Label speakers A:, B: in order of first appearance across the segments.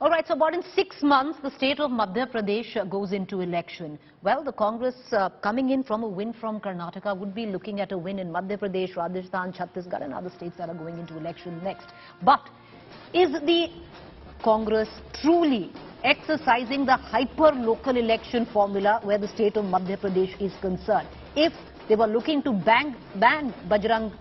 A: All right, so about in 6 months, the state of Madhya Pradesh goes into election. Well, the Congress coming in from a win from Karnataka would be looking at a win in Madhya Pradesh, Rajasthan, Chhattisgarh and other states that are going into election next. But is the Congress truly exercising the hyper-local election formula where the state of Madhya Pradesh is concerned? If they were looking to ban Bajrang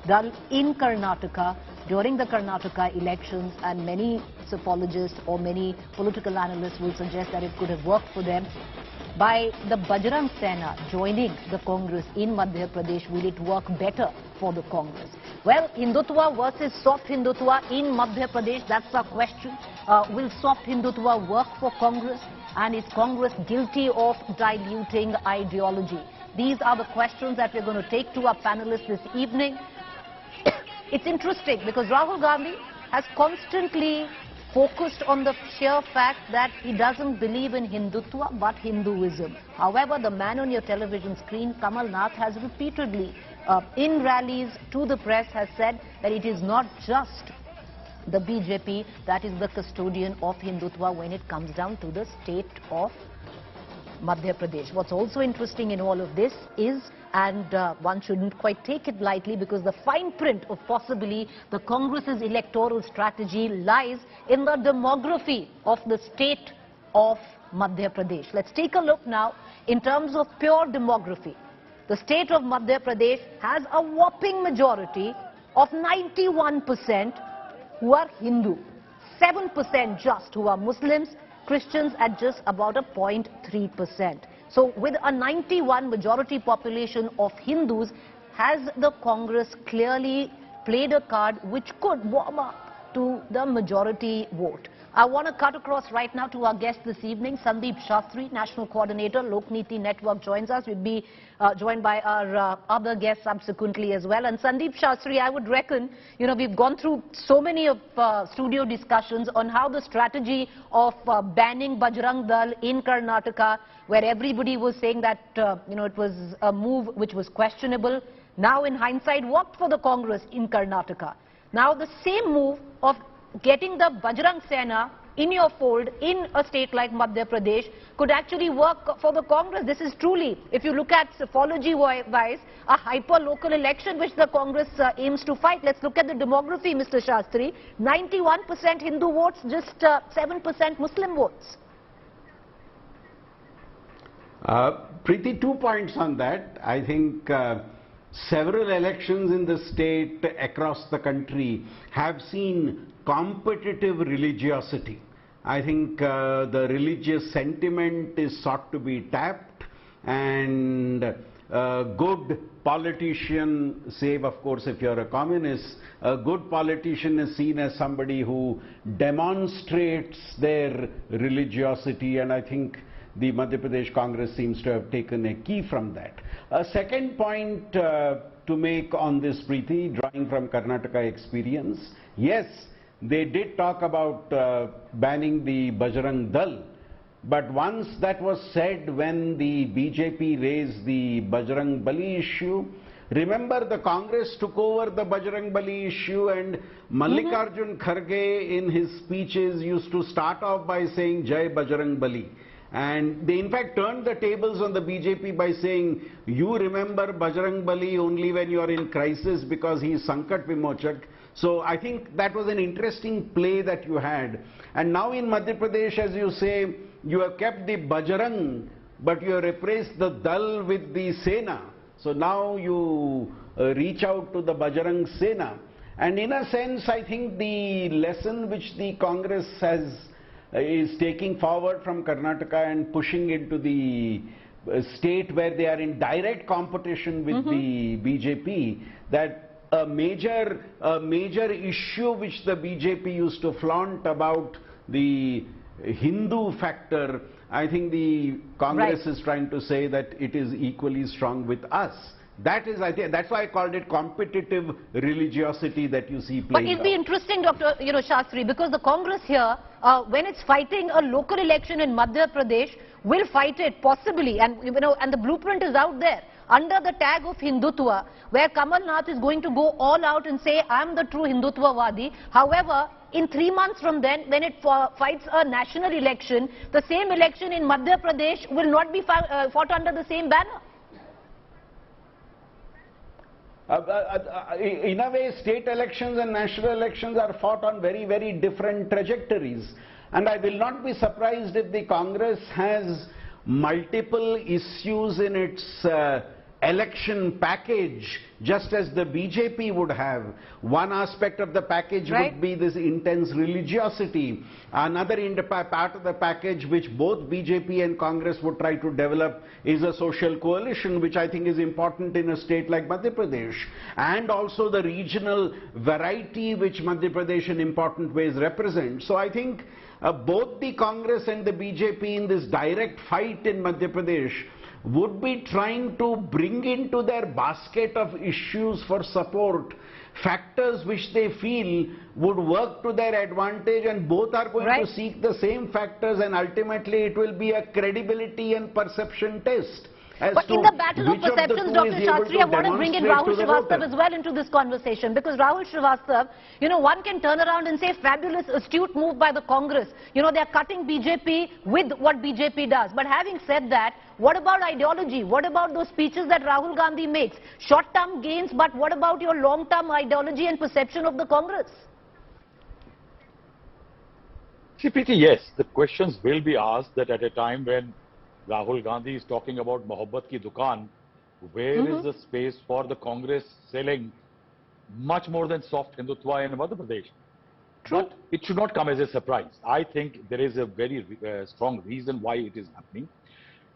A: Sena in Karnataka during the Karnataka elections, and many psychologists or many political analysts will suggest that it could have worked for them, by the Bajrang Sena joining the Congress in Madhya Pradesh, will it work better for the Congress? Well, Hindutva versus soft Hindutva in Madhya Pradesh, that's the question. Will soft Hindutva work for Congress? And is Congress guilty of diluting ideology? These are the questions that we're going to take to our panelists this evening. It's interesting because Rahul Gandhi has constantly focused on the sheer fact that he doesn't believe in Hindutva but Hinduism. However, the man on your television screen, Kamal, has repeatedly in rallies to the press has said that it is not just the BJP that is the custodian of Hindutva when it comes down to the state of Madhya Pradesh. What's also interesting in all of this is, and one shouldn't quite take it lightly, because the fine print of possibly the Congress's electoral strategy lies in the demography of the state of Madhya Pradesh. Let's take a look now in terms of pure demography. The state of Madhya Pradesh has a whopping majority of 91% who are Hindu, 7% just who are Muslims, Christians at just about a 0.3%. So with a 91 majority population of Hindus, has the Congress clearly played a card which could warm up to the majority vote? I want to cut across right now to our guest this evening, Sandeep Shastri, National Coordinator, Lokniti Network joins us. We'll be joined by our other guests subsequently as well. And Sandeep Shastri, I would reckon, you know, we've gone through so many of studio discussions on how the strategy of banning Bajrang Dal in Karnataka, where everybody was saying that, you know, it was a move which was questionable, now in hindsight worked for the Congress in Karnataka. Now the same move of getting the Bajrang Sena in your fold in a state like Madhya Pradesh could actually work for the Congress. This is truly, if you look at psephology-wise, a hyper-local election which the Congress aims to fight. Let's look at the demography, Mr. Shastri. 91% Hindu votes, just 7% Muslim votes.
B: Preeti, 2 points on that. I think several elections in the state across the country have seen competitive religiosity. I think the religious sentiment is sought to be tapped, and a good politician, save of course if you're a communist, a good politician is seen as somebody who demonstrates their religiosity, and I think the Madhya Pradesh Congress seems to have taken a key from that. A second point to make on this, Preeti, drawing from Karnataka experience, yes, they did talk about banning the Bajrang Dal, but once that was said when the BJP raised the Bajrang Bali issue, remember the Congress took over the Bajrang Bali issue, and Mallikarjun Kharge in his speeches used to start off by saying Jai Bajrang Bali. And they in fact turned the tables on the BJP by saying, you remember Bajrang Bali only when you are in crisis because he is Sankat Vimochak. So I think that was an interesting play that you had. And now in Madhya Pradesh, as you say, you have kept the Bajrang, but you have replaced the Dal with the Sena. So now you reach out to the Bajrang Sena. And in a sense, I think the lesson which the Congress is taking forward from Karnataka and pushing into the state where they are in direct competition with the BJP, that a major issue which the BJP used to flaunt about the Hindu factor, I think the Congress is trying to say that it is equally strong with us. That is, I think, that's why I called it competitive religiosity that you see playing out. But it'll be interesting,
A: Dr. Shastri, because the Congress here, when it's fighting a local election in Madhya Pradesh, will fight it possibly, and and the blueprint is out there. under the tag of Hindutva, where Kamal is going to go all out and say, I am the true Hindutva Wadi. However, in 3 months from then, when it fights a national election, the same election in Madhya Pradesh will not be fought under the same banner.
B: In a way, state elections and national elections are fought on very, very different trajectories. And I will not be surprised if the Congress has multiple issues in its election package, just as the BJP would have. One aspect of the package would be this intense religiosity. Another part of the package which both BJP and Congress would try to develop is a social coalition, which I think is important in a state like Madhya Pradesh. And also the regional variety which Madhya Pradesh in important ways represents. So I think both the Congress and the BJP in this direct fight in Madhya Pradesh would be trying to bring into their basket of issues for support factors which they feel would work to their advantage, and both are going to seek the same factors, and ultimately it will be a credibility and perception test.
A: But in the battle of perceptions, Dr. Shastri, I want to bring in Rahul Srivastava as well into this conversation, because Rahul Srivastava, you know, one can turn around and say fabulous, astute move by the Congress. You know, they are cutting BJP with what BJP does. But having said that, what about ideology? What about those speeches that Rahul Gandhi makes? Short-term gains, but what about your long-term ideology and perception of the Congress?
C: See, Preeti, yes, the questions will be asked that at a time when Rahul Gandhi is talking about Mohabbat ki Dukaan, where is the space for the Congress selling much more than soft Hindutva in Madhya Pradesh?
A: True.
C: But it should not come as a surprise. I think there is a very strong reason why it is happening.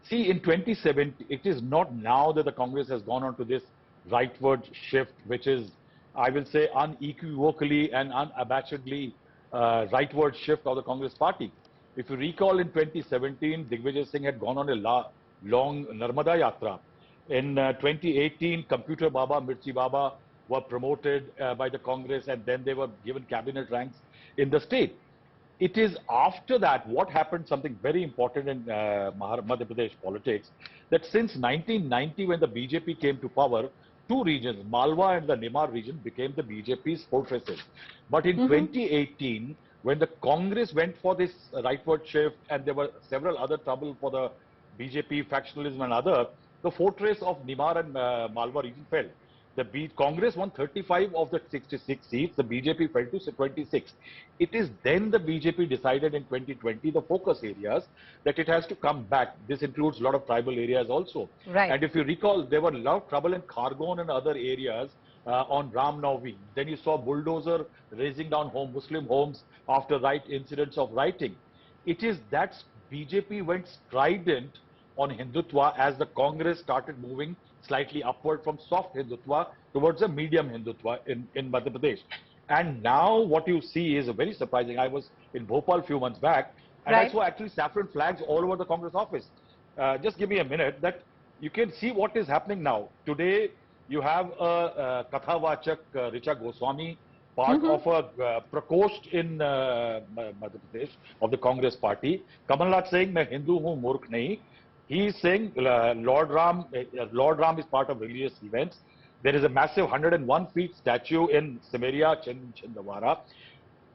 C: See, in 2017, it is not now that the Congress has gone on to this rightward shift, which is, I will say, unequivocally and unabashedly rightward shift of the Congress party. If you recall, in 2017, Digvijay Singh had gone on a long Narmada Yatra. In 2018, Computer Baba, Mirchi Baba were promoted by the Congress, and then they were given cabinet ranks in the state. It is after that, what happened, something very important in Madhya Pradesh politics, that since 1990, when the BJP came to power, two regions, Malwa and the Nimar region, became the BJP's fortresses. But in 2018, when the Congress went for this rightward shift, and there were several other trouble for the BJP, factionalism and other, the fortress of Nimar and Malwa region fell. The Congress won 35 of the 66 seats, the BJP fell to 26. It is then the BJP decided in 2020, the focus areas, that it has to come back. This includes a lot of tribal areas also.
A: Right.
C: And if you recall, there were a lot of trouble in Khargon and other areas on Ram Navami. Then you saw bulldozer raising down Muslim homes after incidents of rioting. It is that BJP went strident on Hindutva as the Congress started moving slightly upward from soft Hindutva towards a medium Hindutva in Madhya Pradesh. And now what you see is very surprising. I was in Bhopal a few months back, and I saw actually saffron flags all over the Congress office. Just give me a minute, that you can see what is happening now. Today, you have a Kathavachak Richa Goswami, part of a Prakost in Madhya Pradesh of the Congress party. Kamal saying, "Main Hindu hu, murkh nahi." He is saying Lord Ram is part of religious events. There is a massive 101 feet statue in Simeria, Chindawara.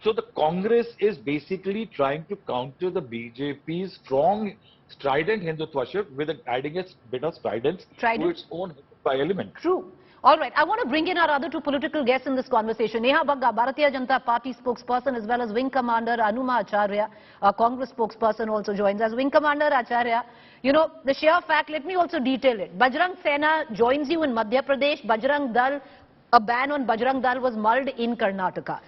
C: So the Congress is basically trying to counter the BJP's strong, strident Hindutva shift with adding a bit of stridence to its own Hindutva element.
A: True. All right. I want to bring in our other two political guests in this conversation. Neha Bagga, Bharatiya Janata Party spokesperson, as well as Wing Commander Anuma Acharya, Congress spokesperson, also joins us. Wing Commander Acharya, you know, the sheer fact, let me also detail it. Bajrang Sena joins you in Madhya Pradesh. Bajrang Dal, a ban on Bajrang Dal was mulled in Karnataka.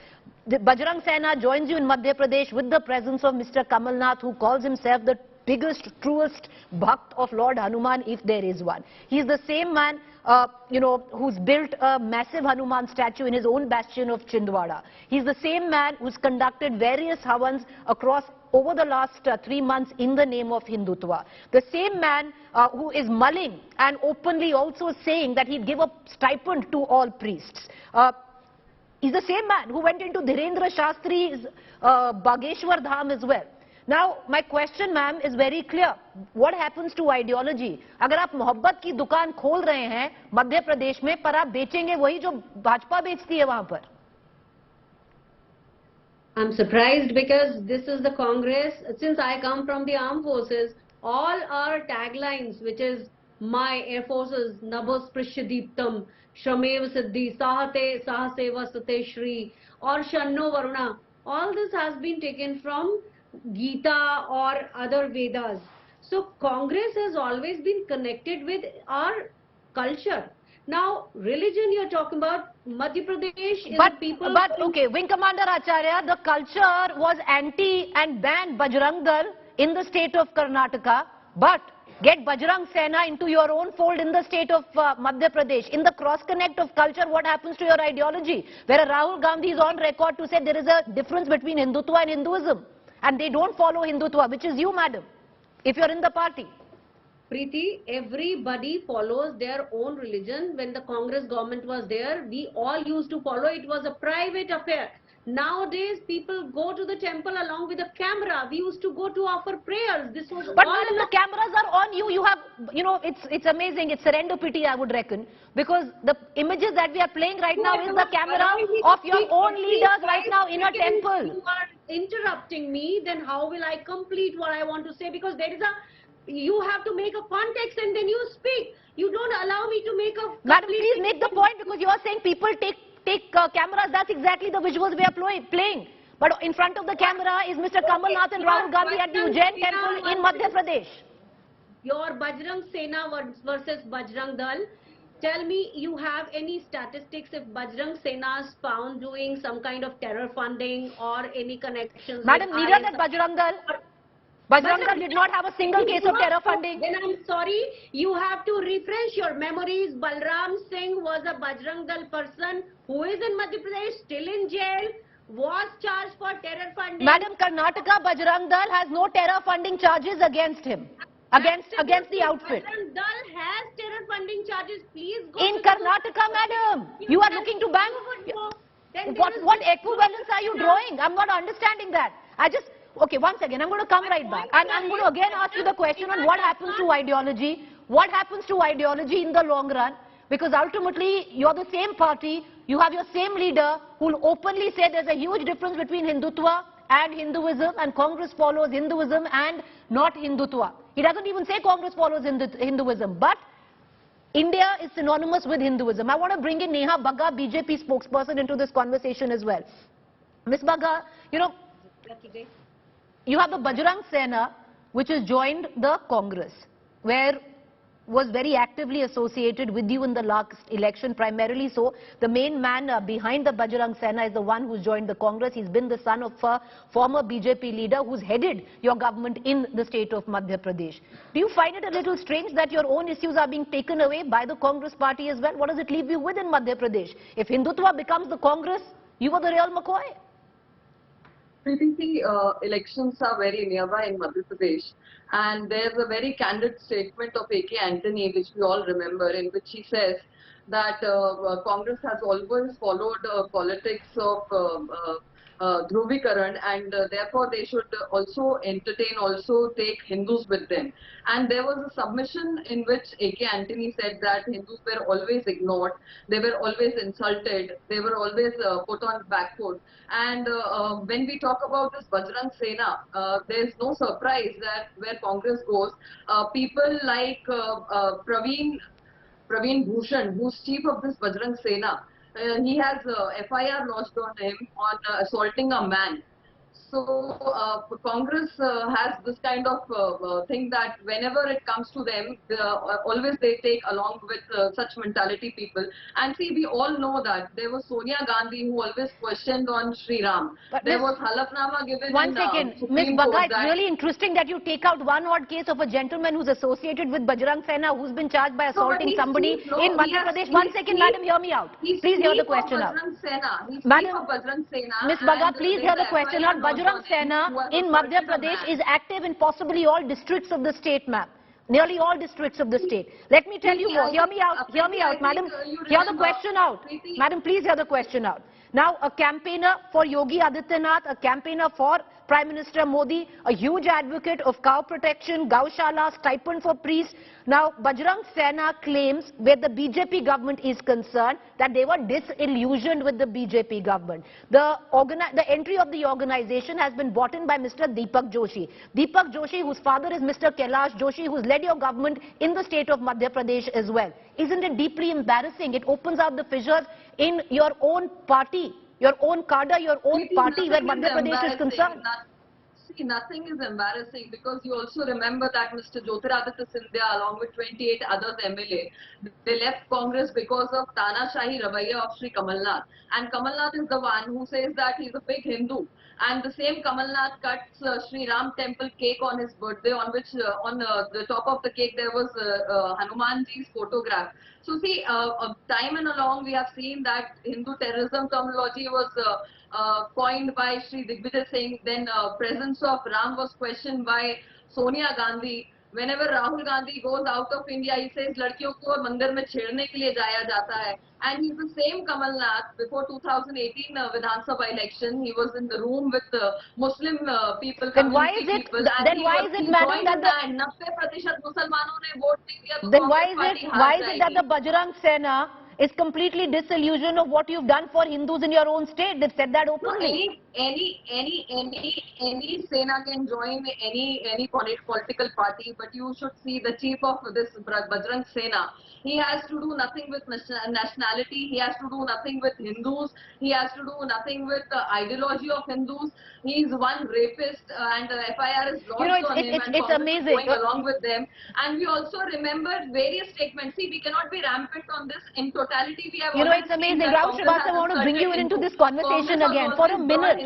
A: The Bajrang Sena joins you in Madhya Pradesh with the presence of Mr. Kamal, who calls himself the biggest, truest Bhakt of Lord Hanuman, if there is one. He's the same man, you know, who's built a massive Hanuman statue in his own bastion of Chindwara. He's the same man who's conducted various Havans over the last 3 months in the name of Hindutva. The same man who is mulling and openly also saying that he'd give a stipend to all priests. He's the same man who went into Dhirendra Shastri's Bageshwar Dham as well. Now, my question, ma'am, is very clear. What happens to ideology? अगर आप मोहब्बत की दुकान खोल रहे हैं मध्य प्रदेश में, पर आप बेचेंगे वही जो भाजपा बेचती है वहां पर.
D: I'm surprised because this is the Congress. Since I come from the armed forces, all our taglines, which is my Air Forces, Nabos Prishyadeeptam, Shramev Siddhi, Sahate Sahaseva Sate Shri, or Shanno Varuna, all this has been taken from Gita or other Vedas. So Congress has always been connected with our culture. Now, religion you're talking about, Madhya Pradesh is people...
A: But okay, Wing Commander Acharya, the culture was anti and banned Bajrang Dal in the state of Karnataka, but get Bajrang Sena into your own fold in the state of Madhya Pradesh. In the cross-connect of culture, what happens to your ideology? Where Rahul Gandhi is on record to say there is a difference between Hindutva and Hinduism, and they don't follow Hindutva, which is you, madam, if you're in the party.
D: Preeti, everybody follows their own religion. When the Congress government was there, we all used to follow. It was a private affair. Nowadays, people go to the temple along with a camera. We used to go to offer prayers. This was
A: But
D: all...
A: madam, the cameras are on you. You have, you know, it's amazing. It's serendipity, I would reckon. Because the images that we are playing right now is the camera of your own leaders right now in a temple.
D: You are interrupting me, then how will I complete what I want to say? Because there is a... You have to make a context and then you speak. You don't allow me to make a...
A: Madam, please make the point, because you are saying people take cameras. That's exactly the visuals we are playing. But in front of the camera is Mr. Kamal and Rahul Gandhi at the Ujjain temple in Madhya Pradesh.
D: Your Bajrang Sena versus Bajrang Dal. Tell me, you have any statistics if Bajrang Sena is found doing some kind of terror funding or any connections?
A: Madam, neither that Bajrang Dal. Bajrang Dal did not have a single case of terror funding.
D: Then I'm sorry, you have to refresh your memories. Balram Singh was a Bajrang Dal person who is in Madhya Pradesh, still in jail, was charged for terror funding.
A: Madam, Karnataka Bajrang Dal has no terror funding charges against him, against the outfit.
D: Bajrang Dal has terror funding charges. Please go
A: in Karnataka, madam. You are looking to ban. What equivalence are you drawing? I'm not understanding that. Okay, once again, I'm going to come right back. And I'm going to again ask you the question on what happens to ideology. What happens to ideology in the long run? Because ultimately, you're the same party. You have your same leader who will openly say there's a huge difference between Hindutva and Hinduism, and Congress follows Hinduism and not Hindutva. He doesn't even say Congress follows Hinduism, but India is synonymous with Hinduism. I want to bring in Neha Bagga, BJP spokesperson, into this conversation as well. Ms. Bagga, you know, you have the Bajrang Sena, which has joined the Congress, where was very actively associated with you in the last election, primarily so. The main man behind the Bajrang Sena is the one who's joined the Congress. He's been the son of a former BJP leader who's headed your government in the state of Madhya Pradesh. Do you find it a little strange that your own issues are being taken away by the Congress party as well? What does it leave you with in Madhya Pradesh? If Hindutva becomes the Congress, you are the real McCoy.
E: Preeti, elections are very nearby in Madhya Pradesh, and there's a very candid statement of A.K. Antony, which we all remember, in which he says that Congress has always followed politics of Dhruvikaran, and therefore they should also take Hindus with them. And there was a submission in which A.K. Antony said that Hindus were always ignored, they were always insulted, they were always put on back foot. And when we talk about this Bajrang Sena, there is no surprise that where Congress goes, people like Praveen Bhushan, who's chief of this Bajrang Sena, he has FIR lodged on him on assaulting a man. So Congress has this kind of thing that whenever it comes to them, always they take along with such mentality people. And see, we all know that there was Sonia Gandhi who always questioned on Sri Ram.
A: But
E: there was Halafnama given
A: one second, Ms. Bagga, it's really interesting that you take out one odd case of a gentleman who's associated with Bajrang Sena, who's been charged by assaulting somebody in Madhya Pradesh. One second, madam, hear me out. Please hear the question out. Madam, Ms. Bagga, please hear the question out. Bajrang Sena in Madhya Pradesh is active in possibly all districts of the state, ma'am. Nearly all districts of the state. Let me tell you more. Hear me out, madam. Hear the question out. Madam, please hear the question out. Now, a campaigner for Yogi Adityanath, a campaigner for Prime Minister Modi, a huge advocate of cow protection, Gaushala, stipend for priests. Now, Bajrang Sena claims, where the BJP government is concerned, that they were disillusioned with the BJP government. The entry of the organization has been bought in by Mr. Deepak Joshi. Deepak Joshi, whose father is Mr. Kailash Joshi, who's led your government in the state of Madhya Pradesh as well. Isn't it deeply embarrassing? It opens out the fissures in your own party, your own cadre, your own party where Madhya Pradesh is concerned.
E: See, nothing is embarrassing because you also remember that Mr. Jyotiraditya Scindia along with 28 others MLA, they left Congress because of Tanashahi Ravaiya of Sri Kamal Nath. And Kamal Nath is the one who says that he's a big Hindu. And the same Kamal Nath cuts Sri Ram temple cake on his birthday, on which on the top of the cake there was Hanumanji's photograph. So see, time and along we have seen that Hindu terrorism terminology was coined by Sri Digvijay Singh. Then presence of Ram was questioned by Sonia Gandhi. Whenever Rahul Gandhi goes out of India, he says लड़कियों को मंदिर में छेड़ने के लिए जाया जाता है. And he's the same Kamal Nath. Before 2018 Vidhan Sabha election, he was in the room with Muslim people.
A: Then why is it? Then why is it, madam, that the
E: 90% मुसलमानों ने वोट नहीं दिया?
A: Then why is it that the Bajrang Sena is completely disillusioned of what you've done for Hindus in your own state? They've said that openly.
E: Any Sena can join any political party, but you should see the chief of this Bajrang Sena. He has to do nothing with nationality. He has to do nothing with Hindus. He has to do nothing with the ideology of Hindus. He is one rapist, and FIR is launched on him, and
A: it's amazing.
E: going along with them. And we also remember various statements. See, we cannot be rampant on this. In totality, we have.
A: It's amazing. Rahul Srivastava, I want to bring you into this conversation again for a minute.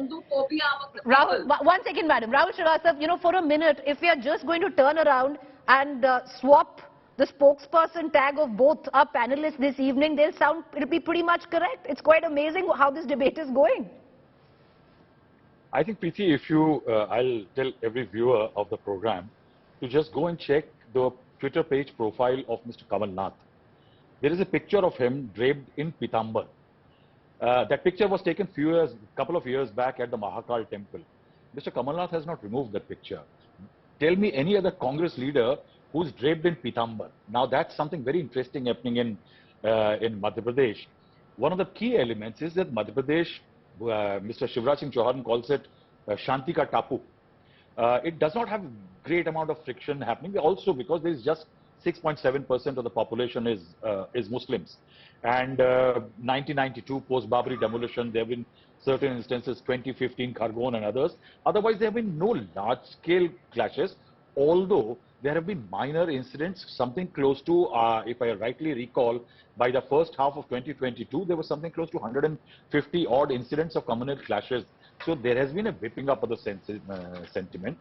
A: Rahul, one second, madam. Rahul Srivastava, for a minute, if we are just going to turn around and swap the spokesperson tag of both our panelists this evening, it'll be pretty much correct. It's quite amazing how this debate is going.
C: I think, Preeti, if you, I'll tell every viewer of the program to just go and check the Twitter page profile of Mr. Kamal Nath. There is a picture of him draped in Pitambar. That picture was taken couple of years back at the Mahakal temple. Mr. Kamal Nath has not removed that picture. Tell me any other Congress leader who's draped in Pitambar. Now that's something very interesting happening in Madhya Pradesh. One of the key elements is that Madhya Pradesh, Mr. Shivraj Singh Chauhan calls it Shanti Ka Tapu. It does not have great amount of friction happening, also because there is just 6.7% of the population is Muslims. And 1992 post-Babri demolition, there have been certain instances, 2015 Khargon and others. Otherwise, there have been no large-scale clashes, although there have been minor incidents, something close to, if I rightly recall, by the first half of 2022, there was something close to 150 odd incidents of communal clashes. So there has been a whipping up of the sentiment.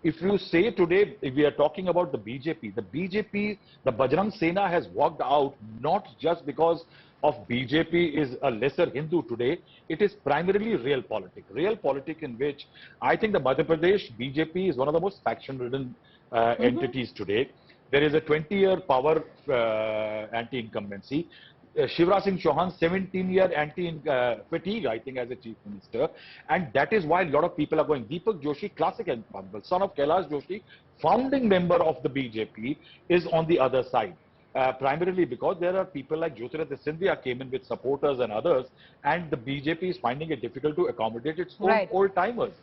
C: If you say today, if we are talking about the BJP, the Bajrang Sena has walked out not just because of BJP is a lesser Hindu today, it is primarily Realpolitik. Realpolitik in which I think the Madhya Pradesh BJP is one of the most faction-ridden entities today. There is a 20-year power anti-incumbency. Shivraj Singh Chauhan, 17-year anti-fatigue, I think, as a chief minister. And that is why a lot of people are going. Deepak Joshi, classic example, son of Kailash Joshi, founding member of the BJP, is on the other side. Primarily because there are people like Jyotiraditya Scindia came in with supporters and others, and the BJP is finding it difficult to accommodate its own old-timers.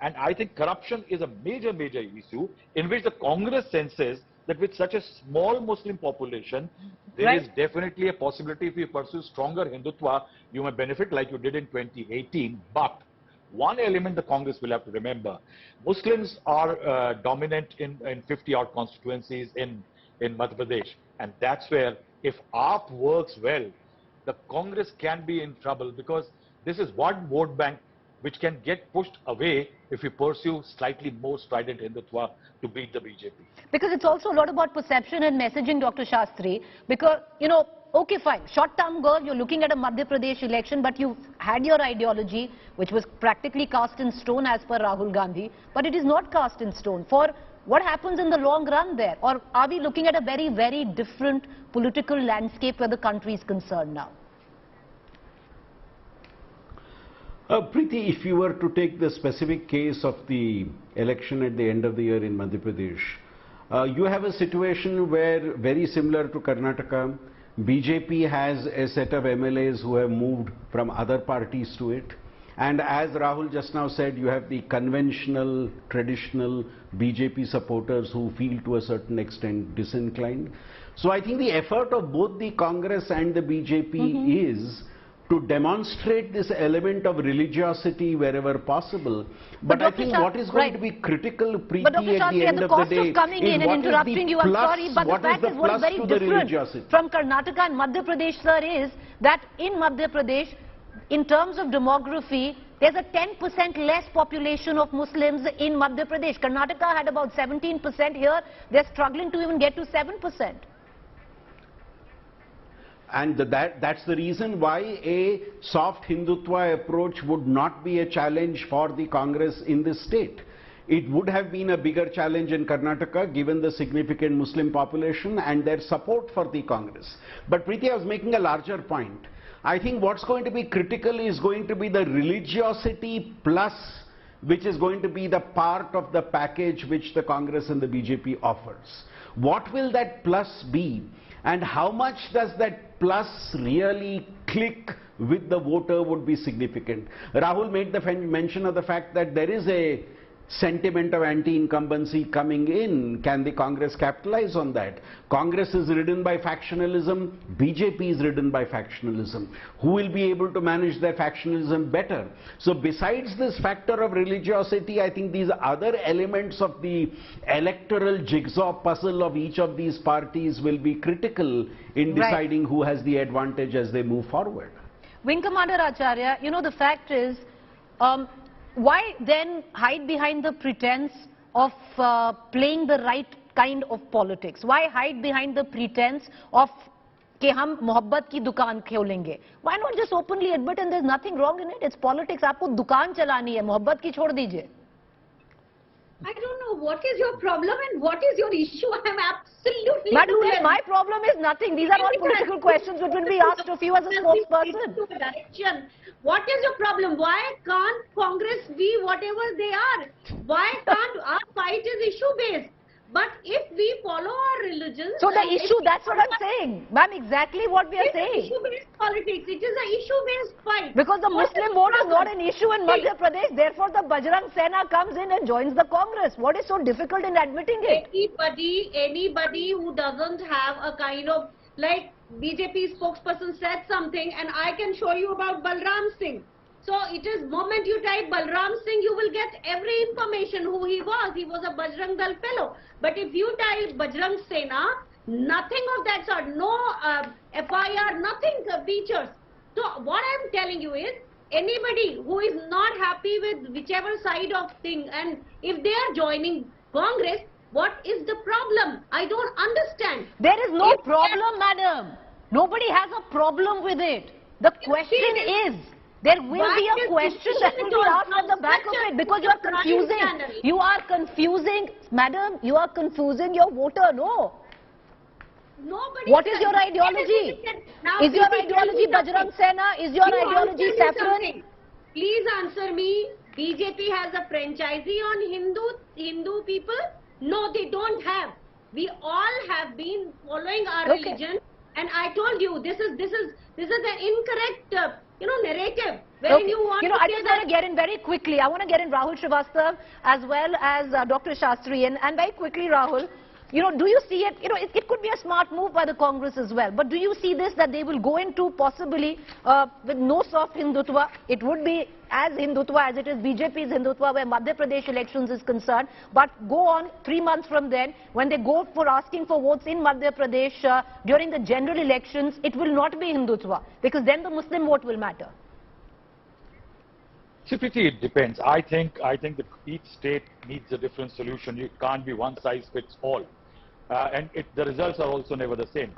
C: And I think corruption is a major issue in which the Congress senses that with such a small Muslim population, there is definitely a possibility if you pursue stronger Hindutva, you may benefit like you did in 2018. But one element the Congress will have to remember, Muslims are dominant in 50-odd constituencies in Madhya Pradesh. And that's where, if AAP works well, the Congress can be in trouble because this is one vote bank which can get pushed away if we pursue slightly more strident Hindutva to beat the BJP.
A: Because it's also a lot about perception and messaging, Dr. Shastri. Because, okay, fine, short-term goal, you're looking at a Madhya Pradesh election, but you had your ideology, which was practically cast in stone as per Rahul Gandhi, but it is not cast in stone. For what happens in the long run there? Or are we looking at a very, very different political landscape where the country is concerned now?
B: Preeti, if you were to take the specific case of the election at the end of the year in Madhya Pradesh, you have a situation where, very similar to Karnataka, BJP has a set of MLAs who have moved from other parties to it. And as Rahul just now said, you have the conventional, traditional BJP supporters who feel to a certain extent disinclined. So I think the effort of both the Congress and the BJP is to demonstrate this element of religiosity wherever possible. But I think what is going to be critical, Preeti, at the end of the day,
A: coming in and interrupting you, I'm sorry, but the fact is what is very different from Karnataka and Madhya Pradesh, sir, is that in Madhya Pradesh, in terms of demography, there's a 10% less population of Muslims in Madhya Pradesh. Karnataka had about 17%. Here, they're struggling to even get to 7%.
B: And that's the reason why a soft Hindutva approach would not be a challenge for the Congress in this state. It would have been a bigger challenge in Karnataka given the significant Muslim population and their support for the Congress. But Preeti, I was making a larger point. I think what's going to be critical is going to be the religiosity plus, which is going to be the part of the package which the Congress and the BJP offers. What will that plus be? And how much does that plus really click with the voter would be significant. Rahul made the mention of the fact that there is a sentiment of anti-incumbency coming in. Can the Congress capitalize on that? Congress is ridden by factionalism, BJP is ridden by factionalism. Who will be able to manage their factionalism better? So besides this factor of religiosity, I think these other elements of the electoral jigsaw puzzle of each of these parties will be critical in deciding who has the advantage as they move forward.
A: Wing Commander Acharya, you know, the fact is, why then hide behind the pretense of playing the right kind of politics? Why hide behind the pretense of कि हम मोहब्बत की दुकान खोलेंगे? Why not just openly admit, and there's nothing wrong in it? It's politics. आपको दुकान चलानी है, मोहब्बत की छोड़ दीजिए.
D: I don't know what is your problem and what is your issue. I am absolutely.
A: Madam, my problem is nothing. These are all political questions which will be asked of you as a spokesperson.
D: What is your problem? Why can't Congress be whatever they are? Why can't our fight is issue based? But if we follow our religion...
A: So the issue, that's what I'm saying. Ma'am, exactly what we are saying.
D: Issue-based politics. It is an issue-based fight.
A: Because the Muslim vote is not an issue in Madhya Pradesh. Therefore, the Bajrang Sena comes in and joins the Congress. What is so difficult in admitting it?
D: Anybody who doesn't have a kind of... Like BJP spokesperson said something and I can show you about Balram Singh. So it is moment you type Balram Singh, you will get every information who he was. He was a Bajrang Dal fellow. But if you type Bajrang Sena, nothing of that sort. No FIR, nothing features. So what I am telling you is, anybody who is not happy with whichever side of thing, and if they are joining Congress, what is the problem? I don't understand.
A: There is no problem, madam. Nobody has a problem with it. The question is, there will be a question that will be asked at the back of it, because you are confusing. You are confusing, madam, you are confusing your voter, no.
D: Nobody.
A: What is your ideology? Is your ideology Bajrang Sena? Is your ideology saffron?
D: Please answer me. BJP has a franchisee on Hindu people? No, they don't have. We all have been following our religion, and I told you this is an incorrect narrative. When you want
A: I just want to get in very quickly. I want to get in Rahul Srivastav as well as Dr. Shastri, and very quickly, Rahul. Do you see it? It could be a smart move by the Congress as well. But do you see this, that they will go into possibly with no soft Hindutva? It would be as Hindutva as it is BJP's Hindutva where Madhya Pradesh elections is concerned. But go on 3 months from then, when they go for asking for votes in Madhya Pradesh during the general elections, it will not be Hindutva, because then the Muslim vote will matter.
C: See, Preeti, it depends. I think that each state needs a different solution. It can't be one size fits all. And the results are also never the same.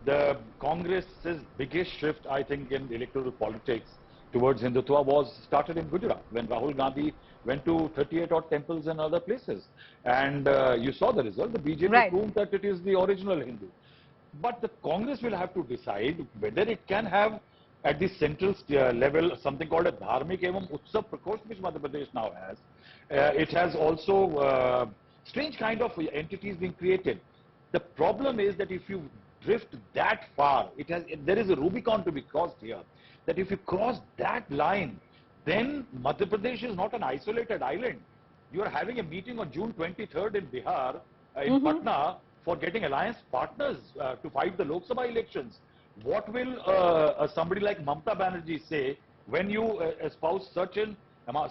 C: The Congress's biggest shift, I think, in electoral politics towards Hindutva was started in Gujarat, when Rahul Gandhi went to 38 odd temples and other places. And you saw the result. The BJP proved that it is the original Hindu. But the Congress will have to decide whether it can have at the central level something called a Dharmik Evam Utsav Prakosh, which Madhya Pradesh now has. It has also strange kind of entities being created. The problem is that if you drift that far, there is a Rubicon to be crossed here. That if you cross that line, then Madhya Pradesh is not an isolated island. You are having a meeting on June 23rd in Bihar, in Patna, for getting alliance partners to fight the Lok Sabha elections. What will somebody like Mamata Banerjee say when you espouse such an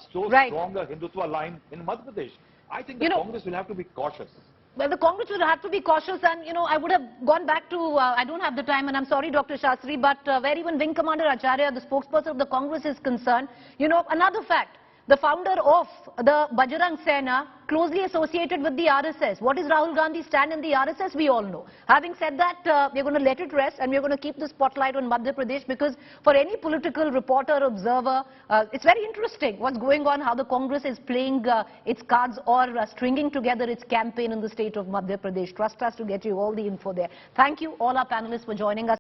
C: strong Hindutva line in Madhya Pradesh? I think the Congress will have to be cautious.
A: Well, the Congress will have to be cautious, and I would have gone back to, I don't have the time, and I'm sorry, Dr. Shastri, but where even Wing Commander Acharya, the spokesperson of the Congress, is concerned, another fact, the founder of the Bajrang Sena, closely associated with the RSS. What is Rahul Gandhi's stand in the RSS? We all know. Having said that, we're going to let it rest, and we're going to keep the spotlight on Madhya Pradesh, because for any political reporter, observer, it's very interesting what's going on, how the Congress is playing its cards or stringing together its campaign in the state of Madhya Pradesh. Trust us to get you all the info there. Thank you, all our panelists, for joining us.